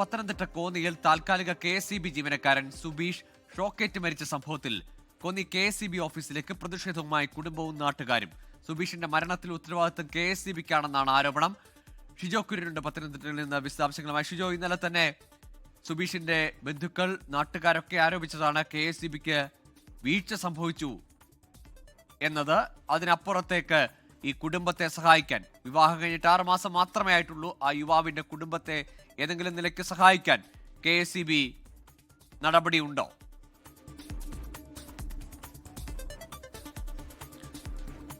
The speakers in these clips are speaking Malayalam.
പത്തനംതിട്ട കോന്നിയിൽ താൽക്കാലിക KSEB ജീവനക്കാരൻ സുബീഷ് ഷോക്കേറ്റ് മരിച്ച സംഭവത്തിൽ കോന്നി KSEB ഓഫീസിലേക്ക് പ്രതിഷേധവുമായി കുടുംബവും നാട്ടുകാരും. സുബീഷിന്റെ മരണത്തിൽ ഉത്തരവാദിത്തം KSEBക്കാണെന്നാണ് ആരോപണം. ഷിജോ കുര്യനുണ്ട് പത്തനംതിട്ടയിൽ നിന്ന് വിശദാംശങ്ങളുമായി. ഷിജോ, ഇന്നലെ തന്നെ സുബീഷിന്റെ ബന്ധുക്കൾ നാട്ടുകാരൊക്കെ ആരോപിച്ചതാണ് KSEBക്ക് വീഴ്ച സംഭവിച്ചു എന്നത്. അതിനപ്പുറത്തേക്ക് ഈ കുടുംബത്തെ സഹായിക്കാൻ, വിവാഹം കഴിഞ്ഞിട്ട് 6 മാസം മാത്രമേ ആയിട്ടുള്ളൂ, ആ യുവാവിന്റെ കുടുംബത്തെ ഏതെങ്കിലും നിലയ്ക്ക് സഹായിക്കാൻ KSEB നടപടിയുണ്ടോ?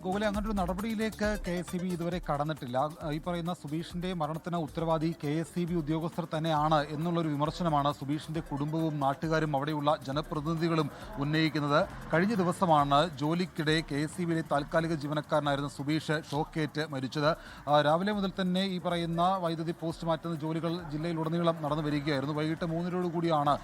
ഗോകുലെ, അങ്ങനൊരു നടപടിയിലേക്ക് KSEB ഇതുവരെ കടന്നിട്ടില്ല. ഈ പറയുന്ന സുബീഷിന്റെ മരണത്തിന് ഉത്തരവാദി KSEB ഉദ്യോഗസ്ഥർ തന്നെയാണ് എന്നുള്ളൊരു വിമർശനമാണ് സുബീഷിന്റെ കുടുംബവും നാട്ടുകാരും അവിടെയുള്ള ജനപ്രതിനിധികളും ഉന്നയിക്കുന്നത്. കഴിഞ്ഞ ദിവസമാണ് ജോലിക്കിടെ KSEBയിലെ താൽക്കാലിക ജീവനക്കാരനായിരുന്ന സുബീഷ് ഷോക്കേറ്റ് മരിച്ചത്. രാവിലെ മുതൽ തന്നെ ഈ പറയുന്ന വൈദ്യുതി പോസ്റ്റ് മാറ്റുന്ന ജോലികൾ ജില്ലയിലുടനീളം നടന്നു വരികയായിരുന്നു. വൈകിട്ട് 3 കൂടിയാണ്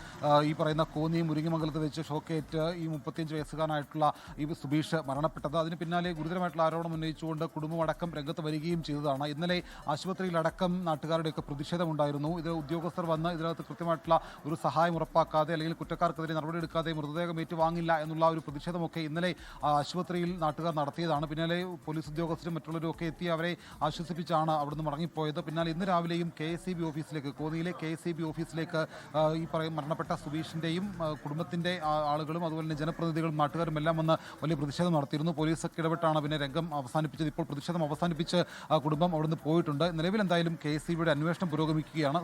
ഈ പറയുന്ന കോന്നി മുരിങ്ങമംഗലത്ത് വെച്ച് ഷോക്കേറ്റ് ഈ 35 വയസ്സുകാരനായിട്ടുള്ള ഈ സുബീഷ് മരണപ്പെട്ടത്. അതിന് പിന്നാലെ ഗുരുതരമായിട്ടുള്ള ആരോപണം ഉന്നയിച്ചുകൊണ്ട് കുടുംബമടക്കം രംഗത്ത് വരികയും ചെയ്തതാണ്. ഇന്നലെ ആശുപത്രിയിലടക്കം നാട്ടുകാരുടെയൊക്കെ പ്രതിഷേധമുണ്ടായിരുന്നു. ഇത് ഉദ്യോഗസ്ഥർ വന്ന് ഇതിനകത്ത് കൃത്യമായിട്ടുള്ള ഒരു സഹായം ഉറപ്പാക്കാതെ അല്ലെങ്കിൽ കുറ്റക്കാർക്കെതിരെ നടപടിയെടുക്കാതെ മൃതദേഹം ഏറ്റുവാങ്ങില്ല എന്നുള്ള ഒരു പ്രതിഷേധമൊക്കെ ഇന്നലെ ആശുപത്രിയിൽ നാട്ടുകാർ നടത്തിയതാണ്. പിന്നാലെ പോലീസ് ഉദ്യോഗസ്ഥരും മറ്റുള്ളവരും ഒക്കെ എത്തി അവരെ ആശ്വസിപ്പിച്ചാണ് അവിടുന്ന് മടങ്ങിപ്പോയത്. പിന്നാലെ ഇന്ന് രാവിലെയും KSEB ഓഫീസിലേക്ക്, കോന്നിയിലെ KSEB ഓഫീസിലേക്ക് ഈ മരണപ്പെട്ട സുബീഷിൻ്റെയും കുടുംബത്തിൻ്റെ ആളുകളും അതുപോലെ തന്നെ ജനപ്രതിനിധികളും നാട്ടുകാരും എല്ലാം വന്ന് വലിയ പ്രതിഷേധം നടത്തിയിരുന്നു. പോലീസൊക്കെ ഇടപെട്ടാണ് പിന്നെ രംഗം അവസാനിപ്പിച്ചത്. ഇപ്പോൾ പ്രതിഷേധം അവസാനിപ്പിച്ച് കുടുംബം അവിടുന്ന് പോയിട്ടുണ്ട്. നിലവിൽ എന്തായാലും KSEBയുടെ അന്വേഷണം പുരോഗമിക്കുകയാണ്.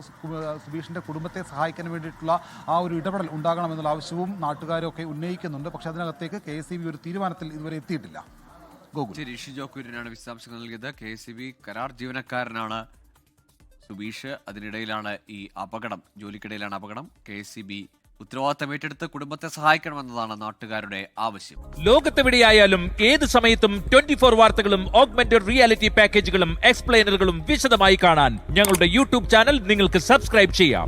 സുബീഷിന്റെ കുടുംബത്തെ സഹായിക്കാൻ വേണ്ടിയിട്ടുള്ള ആ ഒരു ഇടപെടൽ ഉണ്ടാകണമെന്നുള്ള ആവശ്യവും നാട്ടുകാരൊക്കെ ഉന്നയിക്കുന്നുണ്ട്. പക്ഷേ അതിനകത്തേക്ക് KSEB ഒരു തീരുമാനത്തിൽ ഇതുവരെ എത്തിയിട്ടില്ല. ശരി, ഷിജോ കുര്യനാണ് വിശദാംശങ്ങൾ നൽകിയത്. KSEB കരാർ ജീവനക്കാരനാണ് സുബീഷ്. അതിനിടയിലാണ് ഈ അപകടം, ജോലിക്കിടയിലാണ് അപകടം. KSEB ഉത്തരവാദിത്തം ഏറ്റെടുത്ത് കുടുംബത്തെ സഹായിക്കണമെന്നതാണ് നാട്ടുകാരുടെ ആവശ്യം. ലോകത്തെവിടെയായാലും ഏത് സമയത്തും 24 വാർത്തകളും ഓഗ്മെന്റഡ് റിയാലിറ്റി പാക്കേജുകളും എക്സ്പ്ലെയിനറുകളും വിശദമായി കാണാൻ ഞങ്ങളുടെ YouTube ചാനൽ നിങ്ങൾക്ക് സബ്സ്ക്രൈബ് ചെയ്യാം.